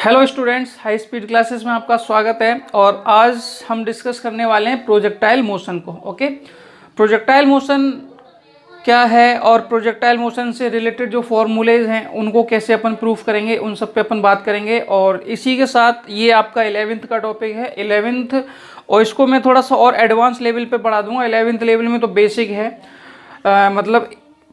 Hello students, high speed classes में आपका स्वागत है। और आज हम डिस्कस करने वाले हैं प्रोजेक्टाइल मोशन को। ओके, प्रोजेक्टाइल मोशन क्या है और प्रोजेक्टाइल मोशन से रिलेटेड जो फॉर्मूलेज हैं उनको कैसे अपन प्रूफ करेंगे, उन सब पे अपन बात करेंगे। और इसी के साथ ये आपका 11th का टॉपिक है, 11th, और इसको मैं थोड़ा सा और एडवांस लेवल पे पढ़ा दूंगा। 11th लेवल में तो बेसिक है, मतलब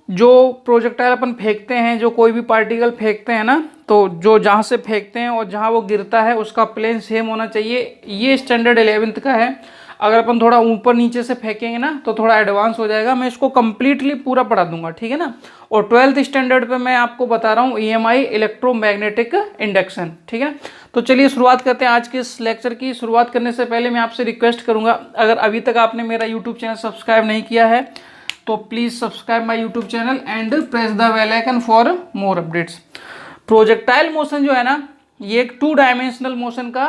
जो प्रोजेक्टाइल अपन फेंकते हैं, जो कोई भी पार्टिकल फेंकते हैं ना, तो जो जहाँ से फेंकते हैं और जहाँ वो गिरता है उसका प्लेन सेम होना चाहिए। ये स्टैंडर्ड 11th का है। अगर अपन थोड़ा ऊपर नीचे से फेंकेंगे ना तो थोड़ा एडवांस हो जाएगा। मैं इसको कम्प्लीटली पूरा पढ़ा दूंगा, ठीक है ना। और 12th स्टैंडर्ड पे मैं आपको बता रहा हूँ EMI, इलेक्ट्रोमैग्नेटिक इंडक्शन, ठीक है। तो चलिए शुरुआत करते हैं आज के इस लेक्चर की। शुरुआत करने से पहले मैं आपसे रिक्वेस्ट करूँगा, अगर अभी तक आपने मेरा यूट्यूब चैनल सब्सक्राइब नहीं किया है तो please subscribe my YouTube channel and press the bell icon for more updates. Projectile motion जो है ना, ये एक 2 डायमेंशनल मोशन का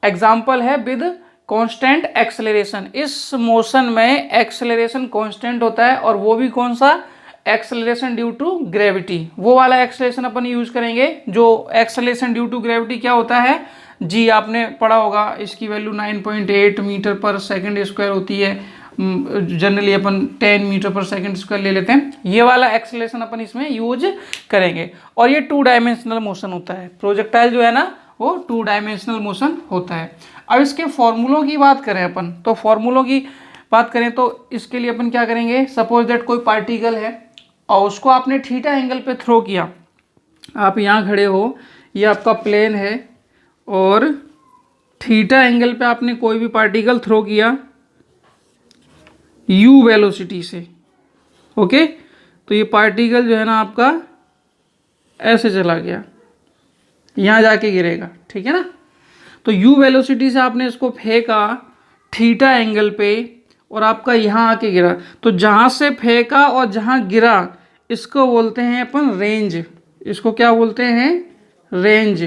एग्जाम्पल है विद कांस्टेंट एक्सेलरेशन। इस मोशन में एक्सेलरेशन कांस्टेंट होता है, और वो भी कौन सा? Acceleration due to gravity. वो वाला एक्सेलरेशन अपन यूज करेंगे। जो एक्सेलरेशन ड्यू टू ग्रेविटी क्या होता है जी, आपने पढ़ा होगा, इसकी वैल्यू 9.8 मीटर पर सेकेंड स्क्वायर होती है। जनरली अपन 10 मीटर पर सेकेंड स्क्वायर ले लेते हैं। ये वाला एक्सेलरेशन अपन इसमें यूज करेंगे। और ये 2 डायमेंशनल मोशन होता है। प्रोजेक्टाइल जो है ना वो 2 डायमेंशनल मोशन होता है। अब इसके फॉर्मूलों की बात करें अपन, तो फॉर्मूलों की बात करें तो इसके लिए अपन क्या करेंगे, सपोज दैट कोई पार्टिकल है और उसको आपने थीटा एंगल पे थ्रो किया। आप यहाँ खड़े हो, ये आपका प्लेन है और थीटा एंगल पे आपने कोई भी पार्टिकल थ्रो किया u वेलोसिटी से। ओके, तो ये पार्टिकल जो है ना आपका ऐसे चला गया, यहाँ जाके गिरेगा, ठीक है ना। तो u वेलोसिटी से आपने इसको फेंका थीटा एंगल पे और आपका यहाँ आके गिरा। तो जहाँ से फेंका और जहाँ गिरा इसको बोलते हैं अपन रेंज। इसको क्या बोलते हैं? रेंज,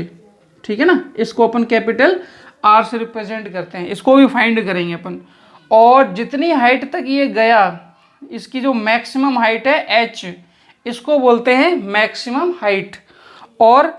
ठीक है ना। इसको अपन कैपिटल R से रिप्रेजेंट करते हैं। इसको भी फाइंड करेंगे अपन। और जितनी हाइट तक ये गया, इसकी जो मैक्सिमम हाइट है h, इसको बोलते हैं मैक्सिमम हाइट। और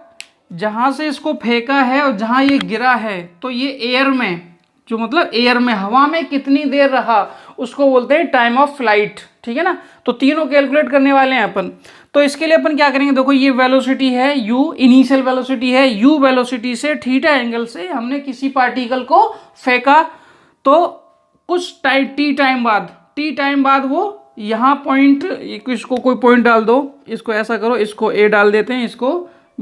जहाँ से इसको फेंका है और जहाँ ये गिरा है, तो ये एयर में, जो मतलब एयर में, हवा में कितनी देर रहा, उसको बोलते हैं टाइम ऑफ फ्लाइट, ठीक है ना। तो तीनों कैलकुलेट करने वाले हैं अपन। तो इसके लिए अपन क्या करेंगे, देखो ये वेलोसिटी है u, इनिशियल वेलोसिटी है। u वेलोसिटी से थीटा एंगल से हमने किसी पार्टिकल को फेंका, तो कुछ टी टाइम बाद वो यहाँ पॉइंट, इसको कोई पॉइंट डाल दो, इसको ऐसा करो, इसको A डाल देते हैं, इसको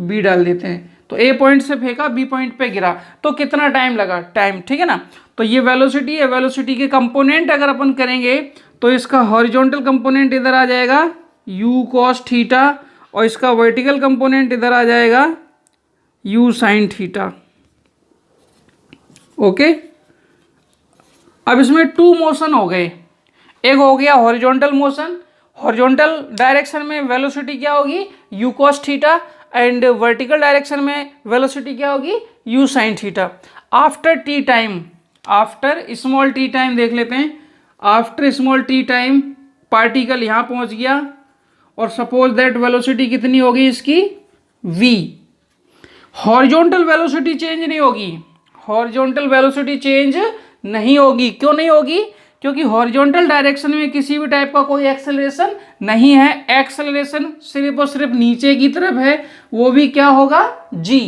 B डाल देते हैं। तो A पॉइंट से फेंका, B पॉइंट पे गिरा, तो कितना टाइम लगा, टाइम, ठीक है ना। तो ये वेलोसिटी है। वेलोसिटी के कंपोनेंट अगर अपन करेंगे तो इसका हॉरिजॉन्टल कंपोनेंट इधर आ जाएगा u cos थीटा, और इसका वर्टिकल कंपोनेंट इधर आ जाएगा u sin थीटा। ओके, अब इसमें 2 मोशन हो गए। एक हो गया हॉरिजॉन्टल मोशन। हॉरिजॉन्टल डायरेक्शन में वेलोसिटी क्या होगी? u cos theta, and vertical direction में वेलोसिटी क्या होगी? u sin theta. After T time, after small T time देख लेते हैं। After small T time particle यहाँ पहुँच गया, और सपोज दैट वेलोसिटी कितनी होगी इसकी? v। हॉरिजॉन्टल वेलोसिटी चेंज नहीं होगी। हॉरिजॉन्टल वेलोसिटी चेंज नहीं होगी। क्यों नहीं होगी? क्योंकि हॉरिजॉन्टल डायरेक्शन में किसी भी टाइप का कोई एक्सेलरेशन नहीं है। एक्सेलरेशन सिर्फ और सिर्फ नीचे की तरफ है, वो भी क्या होगा? g।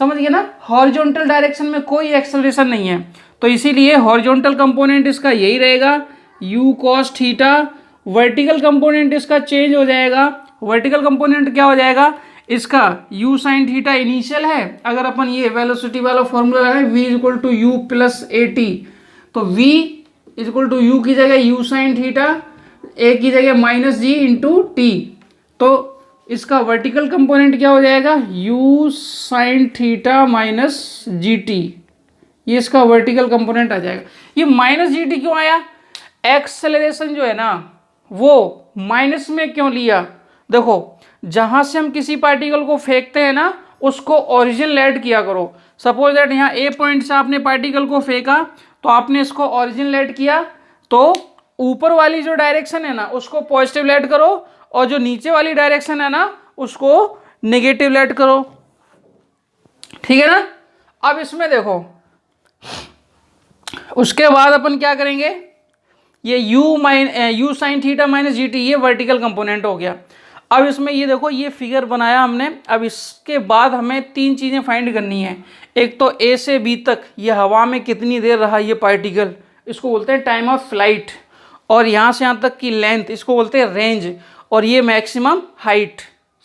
समझ गए ना। हॉरिजॉन्टल डायरेक्शन में कोई एक्सेलरेशन नहीं है, तो इसीलिए हॉरिजॉन्टल कंपोनेंट इसका यही रहेगा u cos theta. Vertical component इसका चेंज हो जाएगा। वर्टिकल कंपोनेंट क्या हो जाएगा इसका? u sin थीटा इनिशियल है। अगर अपन ये वेलोसिटी वाला फॉर्मूला लगाएं, v equal to u plus at, तो v इक्वल टू यू की जगह u sin थीटा, a की जगह माइनस जी इंटू टी। तो इसका वर्टिकल कंपोनेंट क्या हो जाएगा? u sin theta minus G T. ये इसका वर्टिकल कंपोनेंट आ जाएगा। ये माइनस जी टी क्यों आया? एक्सेलरेशन जो है ना वो माइनस में क्यों लिया? देखो, जहां से हम किसी पार्टिकल को फेंकते हैं ना, उसको ओरिजिन लेट किया करो। सपोज दैट यहाँ ए पॉइंट से आपने पार्टिकल को फेंका, तो आपने इसको ओरिजिन लेट किया, तो ऊपर वाली जो डायरेक्शन है ना उसको पॉजिटिव लेट करो, और जो नीचे वाली डायरेक्शन है ना उसको नेगेटिव लेट करो। ठीक है ना। अब इसमें देखो, उसके बाद अपन क्या करेंगे, ये you sine theta minus G T, ये वर्टिकल कंपोनेंट हो गया। अब इसमें ये देखो, ये फिगर बनाया हमने। अब इसके बाद हमें तीन चीज़ें फाइंड करनी है। एक तो ए से बी तक ये हवा में कितनी देर रहा ये पार्टिकल, इसको बोलते हैं टाइम ऑफ फ्लाइट। और यहाँ से यहाँ तक की लेंथ, इसको बोलते हैं रेंज। और ये मैक्सिमम हाइट,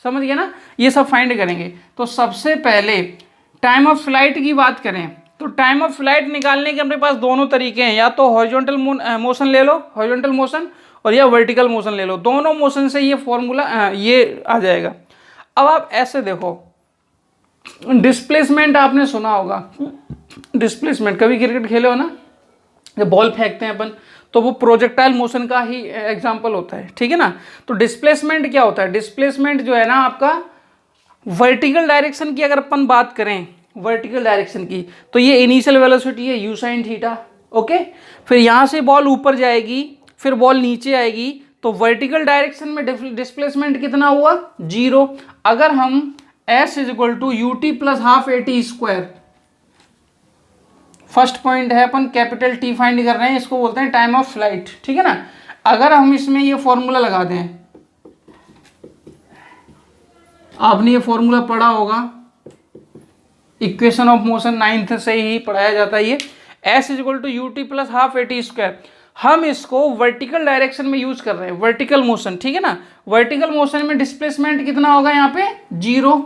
समझ गए ना। ये सब फाइंड करेंगे। तो सबसे पहले टाइम ऑफ फ्लाइट की बात करें तो टाइम ऑफ फ्लाइट निकालने के अपने पास दोनों तरीके हैं। या तो हॉरिजॉन्टल मोशन ले लो, हॉरिजॉन्टल मोशन, और या वर्टिकल मोशन ले लो। दोनों मोशन से ये फॉर्मूला ये आ जाएगा। अब आप ऐसे देखो, डिस्प्लेसमेंट आपने सुना होगा। डिस्प्लेसमेंट कभी क्रिकेट खेले हो ना, जब बॉल फेंकते हैं अपन, तो वो प्रोजेक्टाइल मोशन का ही एग्जाम्पल होता है, ठीक है ना। तो डिस्प्लेसमेंट क्या होता है, डिस्प्लेसमेंट जो है ना आपका वर्टिकल डायरेक्शन की, अगर अपन बात करें वर्टिकल डायरेक्शन की, तो ये इनिशियल वेलोसिटी है यू साइन थीटा, ओके। फिर यहाँ से बॉल ऊपर जाएगी, फिर बॉल नीचे आएगी, तो वर्टिकल डायरेक्शन में डिस्प्लेसमेंट कितना हुआ, 0। अगर हम s is equal to u t plus half a t square, first point है, अपन कैपिटल टी फाइंड कर रहे हैं, इसको बोलते हैं टाइम ऑफ फ्लाइट, ठीक है ना। अगर हम इसमें ये फॉर्मूला लगा दें, आपने ये फॉर्मूला पढ़ा होगा, इक्वेशन ऑफ मोशन 9th से ही पढ़ाया जाता है ये, s is equal to u t plus half a t square. हम इसको वर्टिकल डायरेक्शन में यूज कर रहे हैं, वर्टिकल मोशन, ठीक है ना। वर्टिकल मोशन में डिस्प्लेसमेंट कितना होगा यहाँ पे, 0।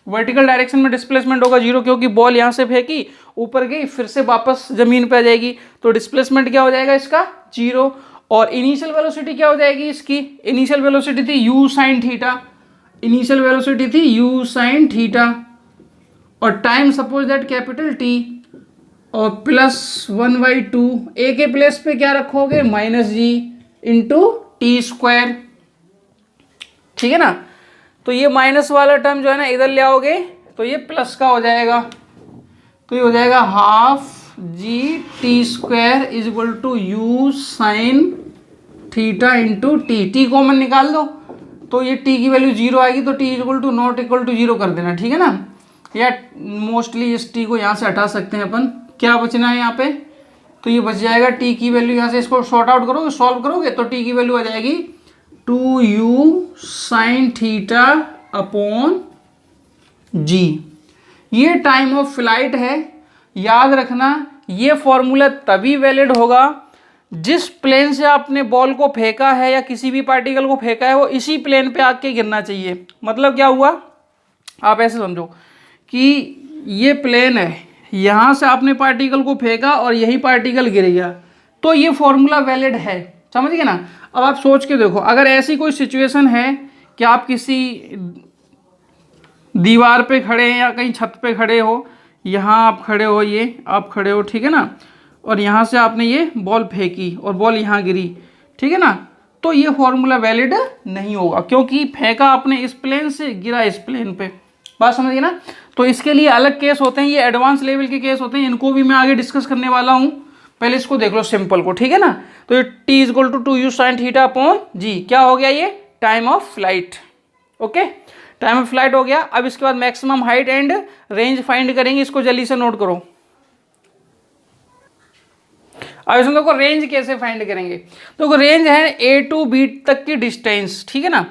वर्टिकल डायरेक्शन में डिस्प्लेसमेंट होगा 0, क्योंकि बॉल यहाँ से फेंकी, ऊपर गई, फिर से वापस जमीन पे आ जाएगी, तो डिस्प्लेसमेंट क्या हो जाएगा इसका, 0। और इनिशियल वेलोसिटी क्या हो जाएगी इसकी, इनिशियल वेलोसिटी थी you sine theta, initial velocity थी यू साइन थीटा, और time suppose that capital T, और प्लस 1/2, ए के प्लेस पे क्या रखोगे, माइनस जी इंटू टी स्क्वायर, ठीक है ना। तो ये माइनस वाला टर्म जो है ना इधर ले आओगे, तो ये प्लस का हो जाएगा, तो ये हो जाएगा half g t square is equal to u sine theta into t. T common निकाल दो, तो ये टी की वैल्यू 0 आएगी, तो t is equal to not equal to 0 कर देना, ठीक है ना। या मोस्टली इस टी को यहाँ से हटा सकते हैं अपन, क्या बचना है यहाँ पे, तो ये बच जाएगा टी की वैल्यू, यहाँ से इसको शॉर्ट आउट करोगे, सॉल्व करोगे, तो टी की वैल्यू आ जाएगी 2u साइन थीटा अपॉन जी। ये टाइम ऑफ फ्लाइट है, याद रखना। ये फॉर्मूला तभी वैलिड होगा जिस प्लेन से आपने बॉल को फेंका है या किसी भी पार्टिकल को फेंका है, वो इसी प्लेन पे आके गिरना चाहिए। मतलब क्या हुआ, आप ऐसे समझो कि ये प्लेन है, यहाँ से आपने पार्टिकल को फेंका और यही पार्टिकल गिर गया, तो ये फॉर्मूला वैलिड है, समझ गए ना। अब आप सोच के देखो, अगर ऐसी कोई सिचुएशन है कि आप किसी दीवार पे खड़े हैं या कहीं छत पे खड़े हो, यहाँ आप खड़े हो, ये आप खड़े हो, ठीक है ना, और यहाँ से आपने ये बॉल फेंकी और बॉल यहाँ गिरी, ठीक है ना, तो ये फॉर्मूला वैलिड नहीं होगा, क्योंकि फेंका आपने इस प्लेन से, गिरा इस प्लेन पे। बात समझिए ना। तो इसके लिए अलग केस होते हैं, ये एडवांस लेवल के केस होते हैं, इनको भी मैं आगे डिस्कस करने वाला हूँ। पहले इसको देख लो सिंपल को, ठीक है ना। तो ये t is equal to 2u sine theta upon g, क्या हो गया, ये time of flight, okay, time of flight हो गया। अब इसके बाद maximum height and range find करेंगे, इसको जल्दी से नोट करो। अब इसमें देखो रेंज कैसे फाइंड करेंगे, तो रेंज है ए टू बी तक की डिस्टेंस, ठीक है ना।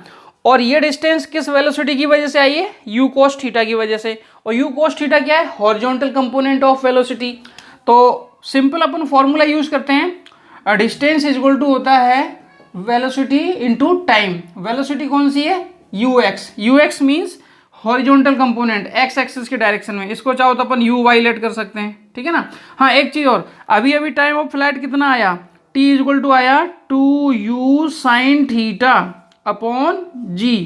और ये डिस्टेंस किस वेलोसिटी की वजह से आई है, यू कोस थीटा की वजह से। और यू कोस थीटा क्या है, हॉरिजॉन्टल कंपोनेंट ऑफ वेलोसिटी। तो सिंपल अपन फॉर्मूला यूज करते हैं, डिस्टेंस इज इक्वल टू होता है वेलोसिटी इनटू टाइम। वेलोसिटी कौन सी है, you x. You x means horizontal component, x axis के डायरेक्शन में। इसको चाहो तो अपन यू वाई लेट कर सकते हैं, ठीक है ना। हाँ, एक चीज और, अभी अभी टाइम ऑफ फ्लाइट कितना आया, टी इज इक्वल टू आया 2u साइन थीटा अपॉन जी।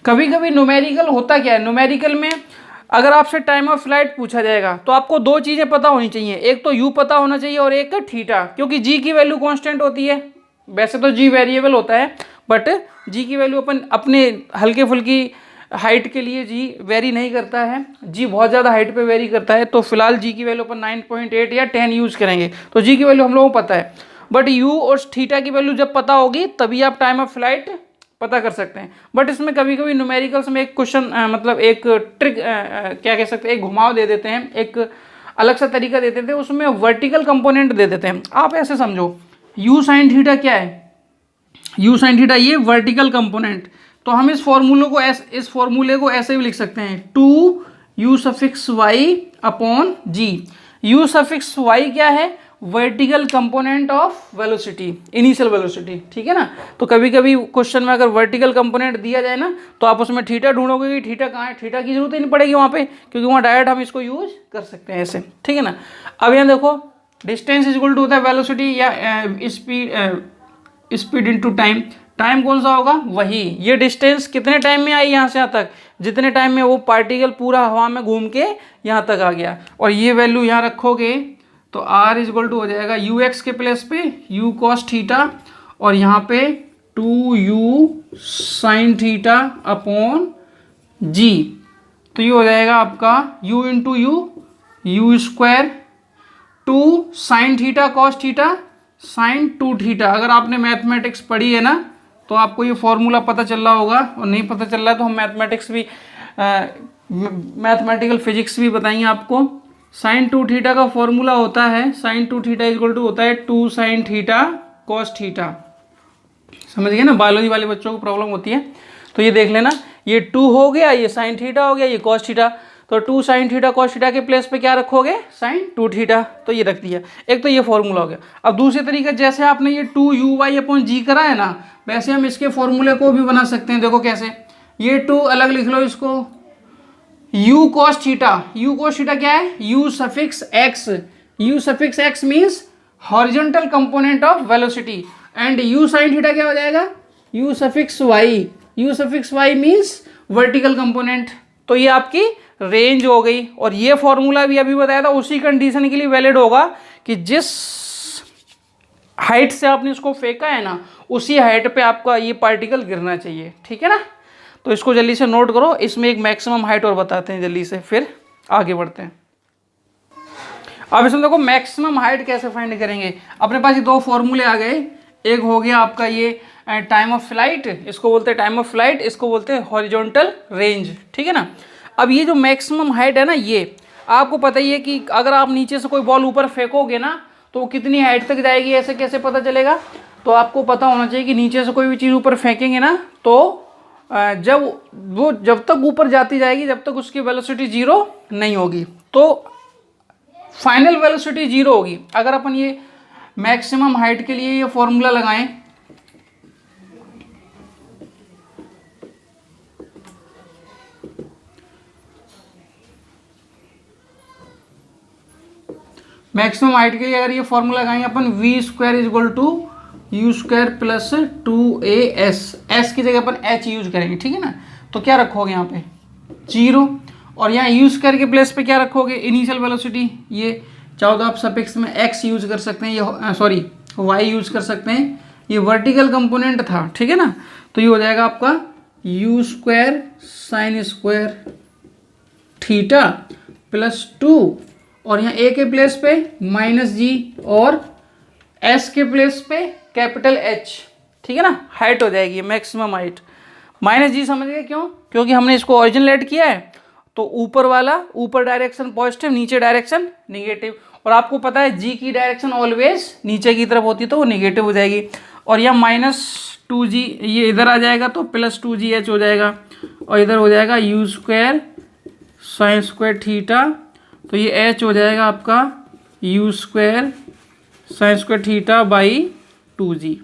कभी कभी न्यूमेरिकल होता क्या है, न्यूमेरिकल में अगर आपसे टाइम ऑफ फ्लाइट पूछा जाएगा तो आपको दो चीज़ें पता होनी चाहिए, एक तो u पता होना चाहिए और एक थीटा, क्योंकि g की वैल्यू कांस्टेंट होती है। वैसे तो g वेरिएबल होता है, बट g की वैल्यू अपन अपने हल्के फुल्की हाइट के लिए g वेरी नहीं करता है, g बहुत ज़्यादा हाइट पे वेरी करता है। तो फिलहाल g की वैल्यू अपन 9.8 या 10 यूज़ करेंगे, तो g की वैल्यू हम लोगों को पता है। बट u और थीटा की वैल्यू जब पता होगी तभी आप टाइम ऑफ फ्लाइट पता कर सकते हैं। बट इसमें कभी कभी न्यूमेरिकल्स में एक क्वेश्चन मतलब एक ट्रिक क्या कह सकते हैं, एक घुमाव दे देते हैं, एक अलग सा तरीका दे देते हैं, उसमें वर्टिकल कंपोनेंट दे देते हैं। आप ऐसे समझो यू साइन थीटा क्या है, यू साइन थीटा ये वर्टिकल कंपोनेंट। तो हम इस फॉर्मूले को ऐसे भी लिख सकते हैं 2 u suffix y upon g. U suffix y क्या है, vertical component of velocity, initial velocity, ठीक है ना। तो कभी कभी क्वेश्चन में अगर वर्टिकल कंपोनेंट दिया जाए ना तो आप उसमें थीटा ढूंढोगे कि थीटा कहाँ है, थीटा की जरूरत ही नहीं पड़ेगी वहाँ पे, क्योंकि वहाँ डायरेक्ट हम इसको यूज कर सकते हैं ऐसे, ठीक है ना। अब यहाँ देखो डिस्टेंस इज इक्वल टू होता है वेलोसिटी या स्पीड इनटू टाइम। टाइम कौन सा होगा, वही ये डिस्टेंस कितने टाइम में आई यहाँ से यहाँ तक, जितने टाइम में वो पार्टिकल पूरा हवा में घूम के यहाँ तक आ गया। और ये वैल्यू यहाँ रखोगे तो r इज इक्वल टू हो जाएगा यू एक्स के प्लेस पे u कॉस थीटा और यहाँ पे 2u sine theta upon g। तो ये हो जाएगा आपका u into you square 2 sine theta cos theta sine 2 theta. अगर आपने मैथमेटिक्स पढ़ी है ना तो आपको ये फॉर्मूला पता चल रहा होगा, और नहीं पता चल रहा है तो हम मैथमेटिक्स भी मैथमेटिकल फिजिक्स भी बताएंगे आपको। साइन 2 थीटा का फॉर्मूला होता है साइन 2 थीटा इक्वल टू होता है 2 साइन थीटा कॉस थीटा। समझ गए ना, बायोलॉजी वाले बच्चों को प्रॉब्लम होती है तो ये देख लेना, ये 2 हो गया, ये साइन थीटा हो गया, ये कॉस थीटा। तो 2 साइन थीटा कॉस थीटा के प्लेस पे क्या रखोगे, साइन 2 थीटा, तो ये रख दिया। एक तो ये फॉर्मूला हो गया। अब दूसरे तरीके जैसे आपने ये 2 यू वाई अपॉन जी करा है ना, वैसे हम इसके फॉर्मूले को भी बना सकते हैं। देखो कैसे, ये 2 अलग लिख लो इसको, u cos theta, u cos theta क्या है, u suffix x, u suffix x means horizontal component of velocity, and u sine theta क्या हो जाएगा, u suffix y, u suffix y means vertical component. तो ये आपकी रेंज हो गई। और ये फॉर्मूला भी अभी बताया था उसी कंडीशन के लिए वैलिड होगा कि जिस हाइट से आपने इसको फेंका है ना उसी हाइट पे आपका ये पार्टिकल गिरना चाहिए, ठीक है ना। तो इसको जल्दी से नोट करो, इसमें एक मैक्सिमम हाइट और बताते हैं जल्दी से, फिर आगे बढ़ते हैं। अब इसमें देखो मैक्सिमम हाइट कैसे फाइंड करेंगे। अपने पास ये 2 फॉर्मूले आ गए, एक हो गया आपका ये टाइम ऑफ फ्लाइट, इसको बोलते हैं टाइम ऑफ फ्लाइट, इसको बोलते हैं हॉरिजॉन्टल रेंज, ठीक है ना। अब ये जो मैक्सिमम हाइट है ना, ये आपको पता ही है कि अगर आप नीचे से कोई बॉल ऊपर फेंकोगे ना तो वो कितनी हाइट तक जाएगी, ऐसे कैसे पता चलेगा। तो आपको पता होना चाहिए कि नीचे से कोई भी चीज़ ऊपर फेंकेंगे ना तो जब तक ऊपर जाती जाएगी जब तक उसकी वेलोसिटी 0 नहीं होगी, तो फाइनल वेलोसिटी 0 होगी। अगर अपन ये मैक्सिमम हाइट के लिए ये फॉर्मूला लगाएं, मैक्सिमम हाइट के लिए अगर ये फॉर्मूला लगाएंगे अपन v square is equal to u square plus 2as, s की जगह अपन h यूज करेंगे, ठीक है ना। तो क्या रखोगे यहाँ पे 0, और यहाँ यू स्क्वायर के प्लेस पे क्या रखोगे, इनिशियल वेलोसिटी। ये चाहो तो आप सफिक्स में x यूज कर सकते हैं, ये सॉरी y यूज कर सकते हैं, ये वर्टिकल कंपोनेंट था, ठीक है ना। तो ये हो जाएगा आपका यू square sine square theta plus 2, और यहाँ a के प्लेस पे माइनस जी और s के प्लेस पे कैपिटल H, ठीक है ना। हाइट हो जाएगी मैक्सिमम हाइट, माइनस जी समझ गए क्यों, क्योंकि हमने इसको ओरिजिन ऐड किया है तो ऊपर वाला ऊपर डायरेक्शन पॉजिटिव, नीचे डायरेक्शन निगेटिव, और आपको पता है जी की डायरेक्शन ऑलवेज नीचे की तरफ होती है तो वो निगेटिव हो जाएगी। और यहाँ -2g ये इधर आ जाएगा तो +2gh हो जाएगा, और इधर हो जाएगा u square sine square theta, तो ये h हो जाएगा आपका यू स्क्वायर साइन स्क्वायर थीटा बाई 2g।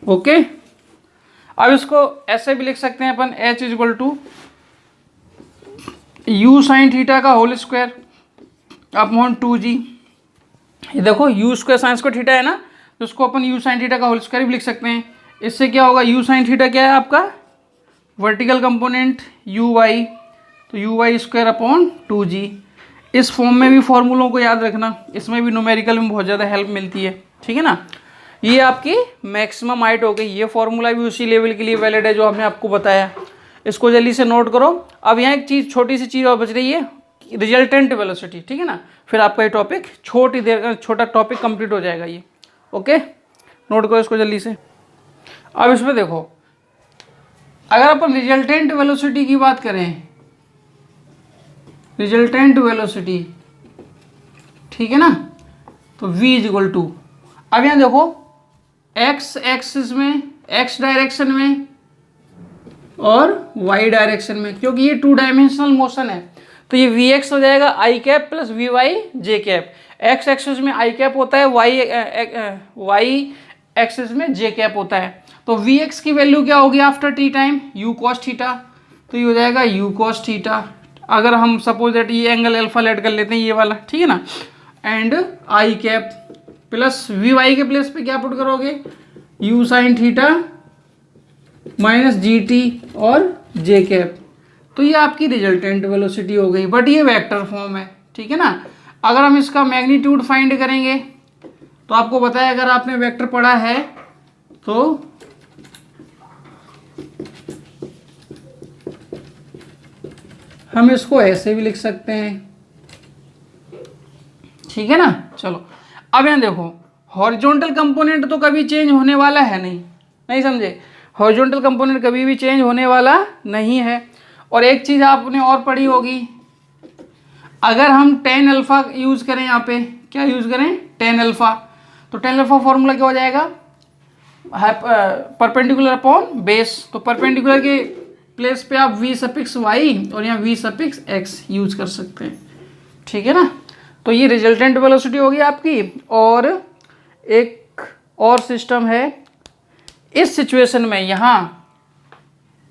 ओके, अब इसको ऐसे भी लिख सकते हैं अपन h is equal to u sine theta का होल स्क्वायर अपॉन 2g। ये देखो u square sine square theta है ना, तो उसको अपन यू साइन थीटा का होल स्क्वायर भी लिख सकते हैं। इससे क्या होगा, यू साइन थीटा क्या है आपका वर्टिकल कंपोनेंट यू वाई, तो u y square upon 2g। इस फॉर्म में भी फॉर्मूलों को याद रखना, इसमें भी न्यूमेरिकल में बहुत ज़्यादा हेल्प मिलती है, ठीक है ना। ये आपकी मैक्सिमम हाइट हो गई, ये फॉर्मूला भी उसी लेवल के लिए वैलिड है जो हमने आपको बताया, इसको जल्दी से नोट करो। अब यहाँ एक चीज़ छोटी सी चीज़ और बच रही है, रिजल्टेंट वेलोसिटी, ठीक है ना। फिर आपका ये टॉपिक छोटा टॉपिक कंप्लीट हो जाएगा ये, ओके। नोट करो इसको जल्दी से। अब इसमें देखो अगर अपन रिजल्टेंट वेलोसिटी की बात करें, रिजल्टेंट वेलोसिटी, ठीक है ना, तो v इज इक्वल टू, अब यहाँ देखो x एक्सिस में, x डायरेक्शन में और y डायरेक्शन में, क्योंकि ये 2 डायमेंशनल मोशन है तो ये vx हो जाएगा आई कैप प्लस vy जे कैप। x एक्सिस में आई कैप होता है, y एक्सिस में जे कैप होता है। तो vx की वैल्यू क्या होगी after T time, u cos theta, तो ये हो जाएगा u cos थीटा। अगर हम सपोज दैट ये एंगल अल्फा लेट कर लेते हैं, ये वाला, ठीक है ना, and I cap plus vy के प्लेस पे क्या पुट करोगे, u sin theta minus G T और जे कैप। तो ये आपकी रिजल्टेंट वेलोसिटी हो गई, बट ये वेक्टर फॉर्म है, ठीक है ना। अगर हम इसका मैग्नीट्यूड फाइंड करेंगे तो आपको बताया, अगर आपने वेक्टर पढ़ा है तो हम इसको ऐसे भी लिख सकते हैं, ठीक है ना। चलो अब यहाँ देखो, हॉरिजॉन्टल कंपोनेंट तो कभी चेंज होने वाला है नहीं समझे, हॉरिजॉन्टल कंपोनेंट कभी भी चेंज होने वाला नहीं है। और एक चीज़ आपने और पढ़ी होगी, अगर हम टेन अल्फा यूज़ करें, यहाँ पे क्या यूज़ करें, टेन अल्फा, तो टेन अल्फा फॉर्मूला क्या हो जाएगा, परपेंडिकुलर अपॉन बेस। तो परपेंडिकुलर के प्लेस पे आप v सफिक्स y और यहाँ v सफिक्स x यूज कर सकते हैं, ठीक है ना। तो ये रिजल्टेंट वेलोसिटी होगी आपकी। और एक और सिस्टम है इस सिचुएशन में, यहाँ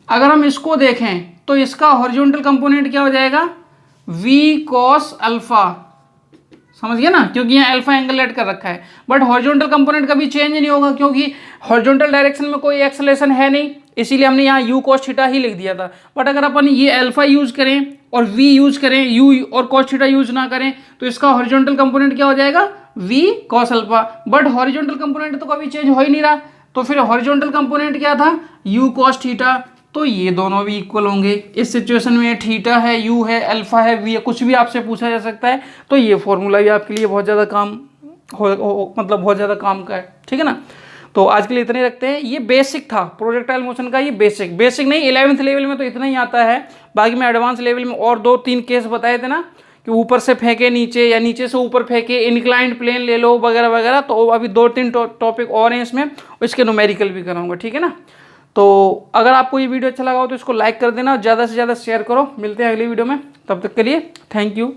अगर हम इसको देखें तो इसका हॉरिजॉन्टल कंपोनेंट क्या हो जाएगा, v cos अल्फा, समझ गया ना, क्योंकि यहाँ अल्फा एंगल लेट कर रखा है। बट हॉरिजॉन्टल कंपोनेंट कभी चेंज नहीं होगा, क्योंकि हॉरिजॉन्टल डायरेक्शन में कोई एक्सेलेरेशन है नहीं, इसीलिए हमने यहाँ u cos थीटा ही लिख दिया था। बट अगर अपन ये अल्फा यूज करें और v यूज करें, u और cos थीटा यूज ना करें, तो इसका हॉरिजॉन्टल कंपोनेंट क्या हो जाएगा, v cos alpha. But horizontal component तो कभी चेंज हो ही नहीं रहा, तो फिर हॉरिजॉन्टल कंपोनेंट क्या था, u cos थीटा। तो ये दोनों भी इक्वल होंगे इस सिचुएशन में, थीटा है, u है, अल्फा है, v है, कुछ भी आपसे पूछा जा सकता है। तो ये फॉर्मूला भी आपके लिए बहुत ज़्यादा काम मतलब बहुत ज़्यादा काम का है, ठीक है ना। तो आज के लिए इतने रखते हैं। ये बेसिक था प्रोजेक्टाइल मोशन का, ये बेसिक नहीं, 11th लेवल में तो इतना ही आता है। बाकी मैं एडवांस लेवल में और 2-3 केस बताए थे ना, कि ऊपर से फेंके नीचे या नीचे से ऊपर फेंके, इंक्लाइंड प्लेन ले लो वगैरह वगैरह। तो अभी 2-3 टॉपिक और हैं इसमें, इसके न्यूमेरिकल भी कराऊंगा, ठीक है ना। तो अगर आपको ये वीडियो अच्छा लगा हो तो इसको लाइक कर देना और ज़्यादा से ज़्यादा शेयर करो। मिलते हैं अगली वीडियो में, तब तक के लिए थैंक यू।